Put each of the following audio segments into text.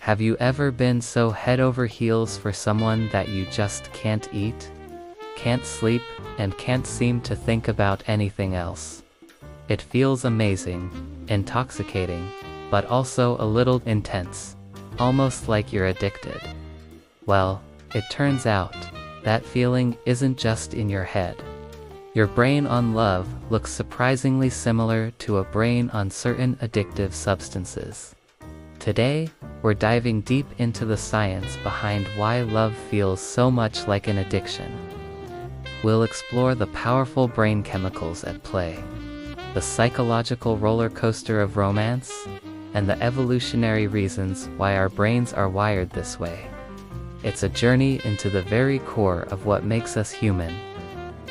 Have you ever been so head over heels for someone that you just can't eat, can't sleep, and can't seem to think about anything else? It feels amazing, intoxicating, but also a little intense, almost like you're addicted. Well, it turns out, that feeling isn't just in your head. Your brain on love looks surprisingly similar to a brain on certain addictive substances. Today, we're diving deep into the science behind why love feels so much like an addiction. We'll explore the powerful brain chemicals at play, the psychological roller coaster of romance, and the evolutionary reasons why our brains are wired this way. It's a journey into the very core of what makes us human.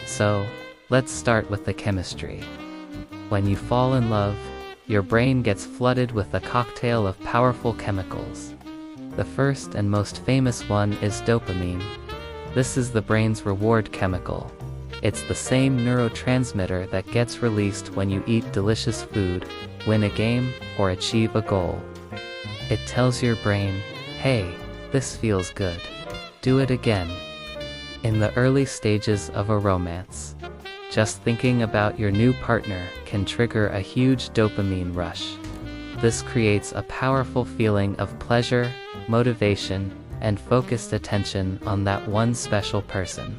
So, let's start with the chemistry. When you fall in love, your brain gets flooded with a cocktail of powerful chemicals. The first and most famous one is dopamine. This is the brain's reward chemical. It's the same neurotransmitter that gets released when you eat delicious food, win a game, or achieve a goal. It tells your brain, hey, this feels good. Do it again. In the early stages of a romance, just thinking about your new partner can trigger a huge dopamine rush. This creates a powerful feeling of pleasure, motivation, and focused attention on that one special person.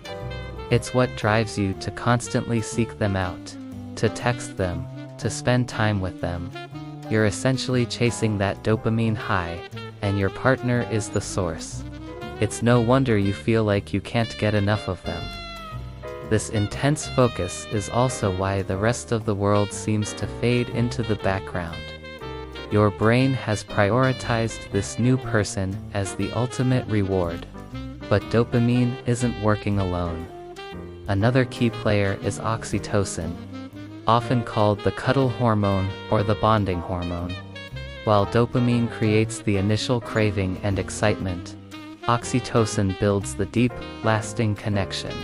It's what drives you to constantly seek them out, to text them, to spend time with them. You're essentially chasing that dopamine high, and your partner is the source. It's no wonder you feel like you can't get enough of them. This intense focus is also why the rest of the world seems to fade into the background. Your brain has prioritized this new person as the ultimate reward. But dopamine isn't working alone. Another key player is oxytocin, often called the cuddle hormone or the bonding hormone. While dopamine creates the initial craving and excitement, oxytocin builds the deep, lasting connection.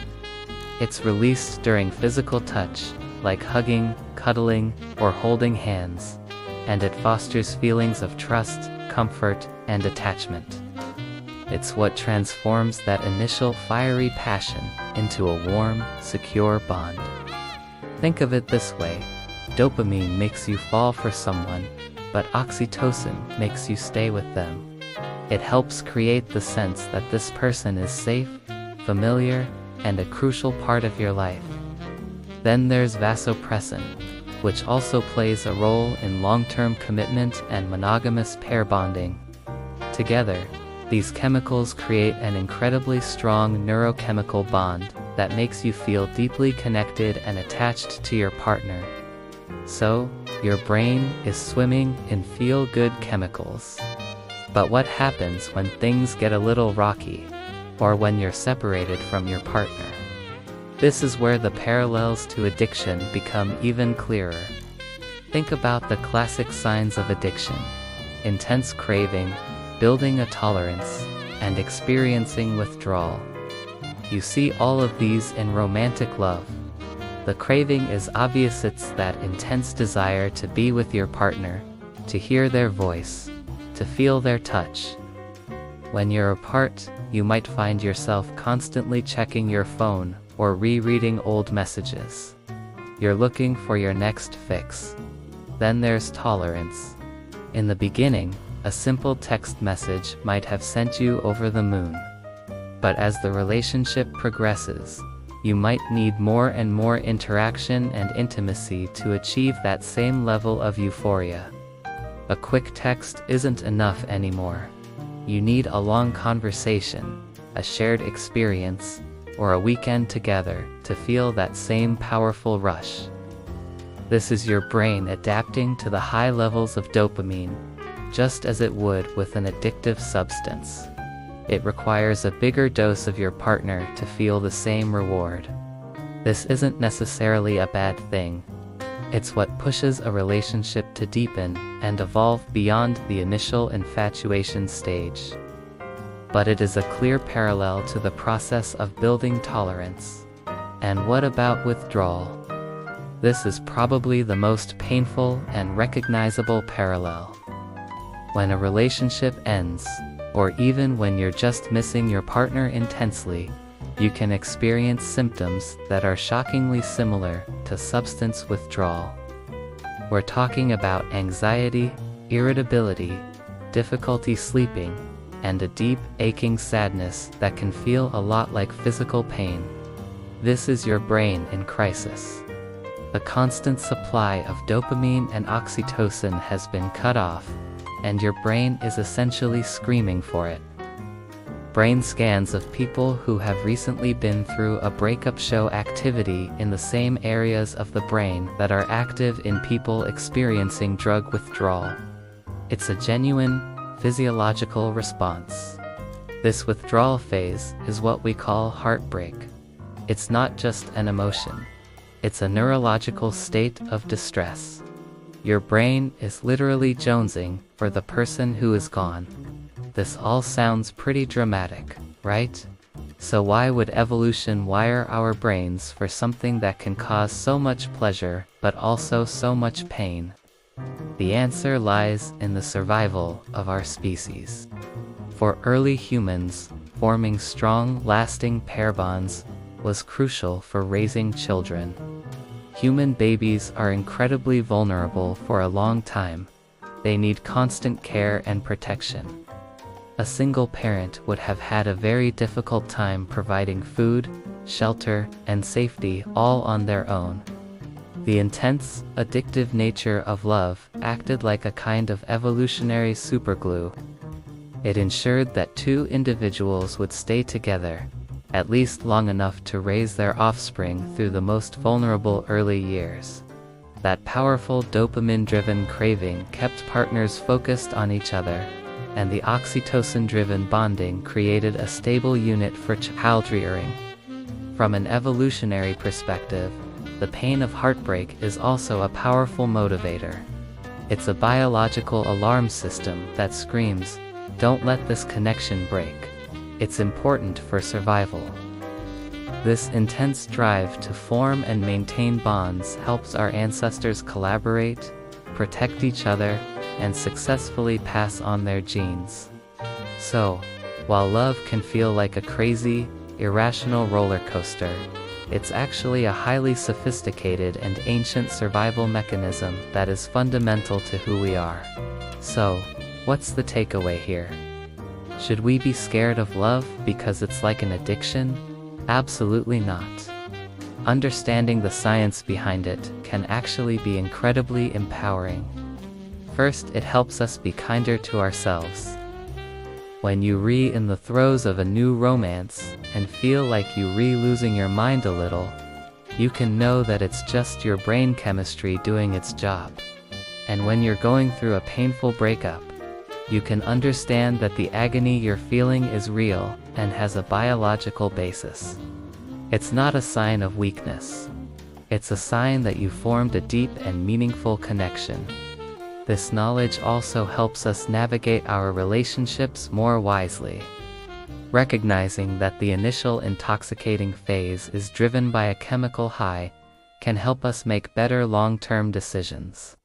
It's released during physical touch, like hugging, cuddling, or holding hands, and it fosters feelings of trust, comfort, and attachment. It's what transforms that initial fiery passion into a warm, secure bond. Think of it this way: dopamine makes you fall for someone, but oxytocin makes you stay with them. It helps create the sense that this person is safe, familiar, and a crucial part of your life. Then there's vasopressin, which also plays a role in long-term commitment and monogamous pair bonding. Together, these chemicals create an incredibly strong neurochemical bond that makes you feel deeply connected and attached to your partner. So, your brain is swimming in feel-good chemicals. But what happens when things get a little rocky, or when you're separated from your partner? This is where the parallels to addiction become even clearer. Think about the classic signs of addiction: intense craving, building a tolerance, and experiencing withdrawal. You see all of these in romantic love. The craving is obvious. It's that intense desire to be with your partner, to hear their voice, to feel their touch. When you're apart, you might find yourself constantly checking your phone or rereading old messages. You're looking for your next fix. Then there's tolerance. In the beginning, a simple text message might have sent you over the moon. But as the relationship progresses, you might need more and more interaction and intimacy to achieve that same level of euphoria. A quick text isn't enough anymore. You need a long conversation, a shared experience, or a weekend together to feel that same powerful rush. This is your brain adapting to the high levels of dopamine, just as it would with an addictive substance. It requires a bigger dose of your partner to feel the same reward. This isn't necessarily a bad thing. It's what pushes a relationship to deepen and evolve beyond the initial infatuation stage. But it is a clear parallel to the process of building tolerance. And what about withdrawal? This is probably the most painful and recognizable parallel. when a relationship ends, or even when you're just missing your partner intensely, you can experience symptoms that are shockingly similar to substance withdrawal. We're talking about anxiety, irritability, difficulty sleeping, and a deep, aching sadness that can feel a lot like physical pain. This is your brain in crisis. The constant supply of dopamine and oxytocin has been cut off, and your brain is essentially screaming for it. Brain scans of people who have recently been through a breakup show activity in the same areas of the brain that are active in people experiencing drug withdrawal. It's a genuine, physiological response. This withdrawal phase is what we call heartbreak. It's not just an emotion. It's a neurological state of distress. Your brain is literally jonesing for the person who is gone. This all sounds pretty dramatic, right? So why would evolution wire our brains for something that can cause so much pleasure but also so much pain? The answer lies in the survival of our species. For early humans, forming strong, lasting pair bonds was crucial for raising children. Human babies are incredibly vulnerable for a long time. They need constant care and protection. A single parent would have had a very difficult time providing food, shelter, and safety all on their own. The intense, addictive nature of love acted like a kind of evolutionary superglue. It ensured that two individuals would stay together, at least long enough to raise their offspring through the most vulnerable early years. That powerful dopamine-driven craving kept partners focused on each other, and the oxytocin-driven bonding created a stable unit for child rearing. From an evolutionary perspective, the pain of heartbreak is also a powerful motivator. It's a biological alarm system that screams, "Don't let this connection break. It's important for survival." This intense drive to form and maintain bonds helps our ancestors collaborate, protect each other, and successfully pass on their genes. So, while love can feel like a crazy, irrational roller coaster, it's actually a highly sophisticated and ancient survival mechanism that is fundamental to who we are. So, what's the takeaway here? Should we be scared of love because it's like an addiction? Absolutely not. Understanding the science behind it can actually be incredibly empowering. First, it helps us be kinder to ourselves. When you in the throes of a new romance and feel like you losing your mind a little, you can know that it's just your brain chemistry doing its job. And when you're going through a painful breakup, you can understand that the agony you're feeling is real and has a biological basis. It's not a sign of weakness. It's a sign that you formed a deep and meaningful connection. This knowledge also helps us navigate our relationships more wisely. Recognizing that the initial intoxicating phase is driven by a chemical high can help us make better long-term decisions.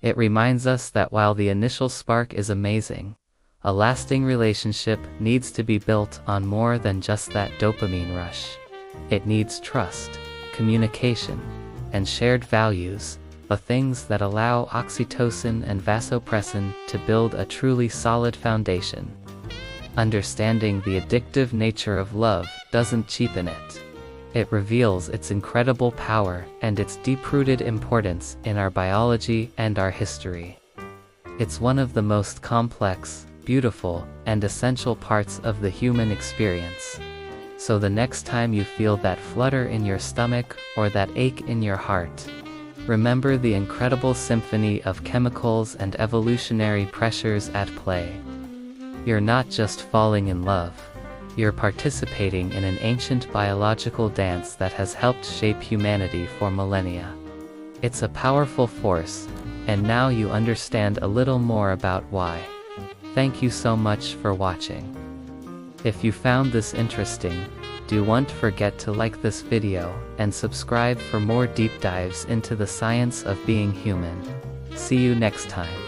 It reminds us that while the initial spark is amazing, a lasting relationship needs to be built on more than just that dopamine rush. It needs trust, communication, and shared values, the things that allow oxytocin and vasopressin to build a truly solid foundation. Understanding the addictive nature of love doesn't cheapen it. It reveals its incredible power and its deep-rooted importance in our biology and our history. It's one of the most complex, beautiful, and essential parts of the human experience. So the next time you feel that flutter in your stomach or that ache in your heart, remember the incredible symphony of chemicals and evolutionary pressures at play. You're not just falling in love. You're participating in an ancient biological dance that has helped shape humanity for millennia. It's a powerful force, and now you understand a little more about why. Thank you so much for watching. If you found this interesting, don't forget to like this video and subscribe for more deep dives into the science of being human. See you next time.